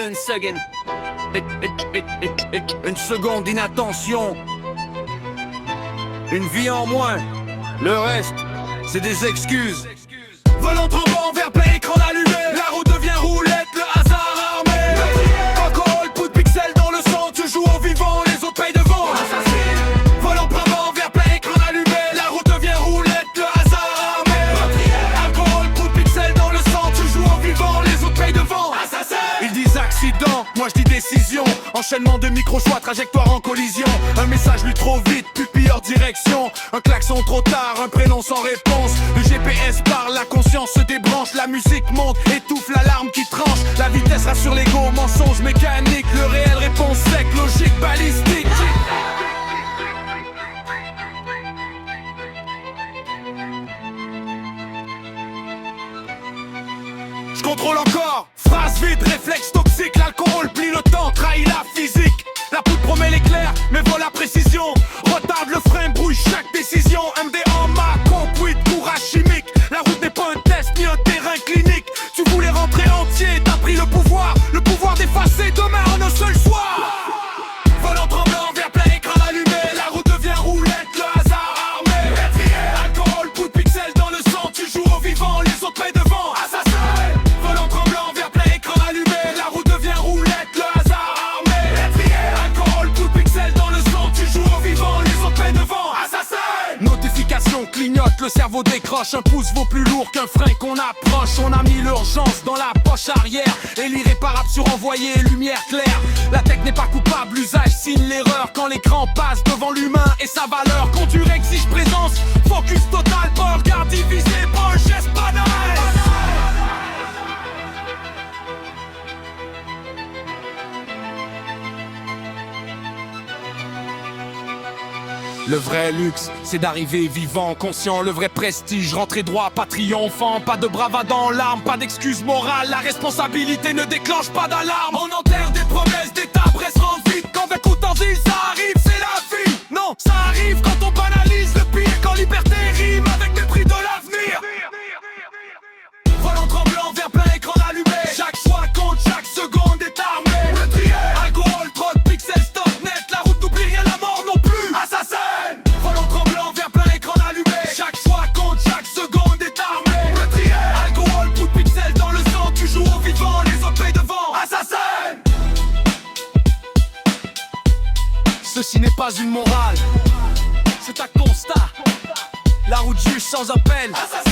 une seconde. Une seconde d'inattention. Une vie en moins. Le reste, c'est des excuses. Volant tremblant vers plein écran allumé. La roue devient roulette, le hasard armé. Alcool, coup de pixels dans le sang. Tu joues au vivant, les autres payent devant. Volant tremblant vers plein écran allumé. La roue devient roulette, le hasard armé. Alcool, coup de pixels dans le sang. Tu joues au vivant, les autres payent devant. Ils disent accident, moi je dis décision. Enchaînement de micro-choix, trajectoire en collision. Un message lu trop vite, pupille hors direction. Un klaxon trop tard, un prénom sans réponse. Le GPS parle, la conscience se débranche. La musique monte, étouffe l'alarme qui tranche. La vitesse rassure l'ego, mensonge mécanique. Le réel réponse sec, logique balistique. Je contrôle encore, phrase vide, réflexe toxique. L'alcool plie le temps, trahit la physique. La poudre promet l'éclair, mais vole la précision. Retarde le frein, brouille chaque décision. MD en ma conduite, courage chimique. La route n'est pas un test ni un terrain clinique. Tu voulais rentrer entier, t'as pris le pouvoir d'effacer demain en un seul soir. Volant tremblant vers plein écran allumé. La route devient roulette, le hasard armé. Alcool, coup de pixels dans le sang. Tu joues au vivant, les autres payent devant. Assassin. Volant tremblant vers plein écran allumé. La route devient roulette, le hasard armé. Alcool, coup de pixels dans le sang. Tu joues au vivant, les autres payent devant. Assassin. Notification clignote, le cerveau décroche. Un pouce vaut plus lourd qu'un frein qu'on approche. On a mis l'urgence dans la poche arrière. Et l'irréparable sur envoyé, lumière claire. La tech n'est pas coupable, l'usage signe l'erreur. Quand l'écran passe devant l'humain et sa valeur. Conduire exige présence, focus total. Pas un regard divisé, pas un geste banal. Le vrai luxe, c'est d'arriver vivant, conscient. Le vrai prestige, rentrer droit, pas triomphant. Pas de bravade en larmes, pas d'excuses morales. La responsabilité ne déclenche pas d'alarme. On enterre des promesses, des tables se rendent vite. Quand d'un coup dit ça arrive, c'est la vie. Non, ça arrive quand on banalise le pire. Quand liberté rime avec mépris de l'avenir. Volant tremblant vers plein écran allumé. Chaque choix compte, chaque seconde est armée. Alcool, trop de pixels, stop net. La route n'oublie rien, la mort non plus. Assassin. Volant tremblant vers plein écran allumé. Chaque choix compte, chaque seconde est armée. Alcool, coup de pixels dans le sang. Tu joues au vivant, les autres payent devant. Assassin. Ceci n'est pas une morale, c'est un constat. La route juge sans appel. Assassin.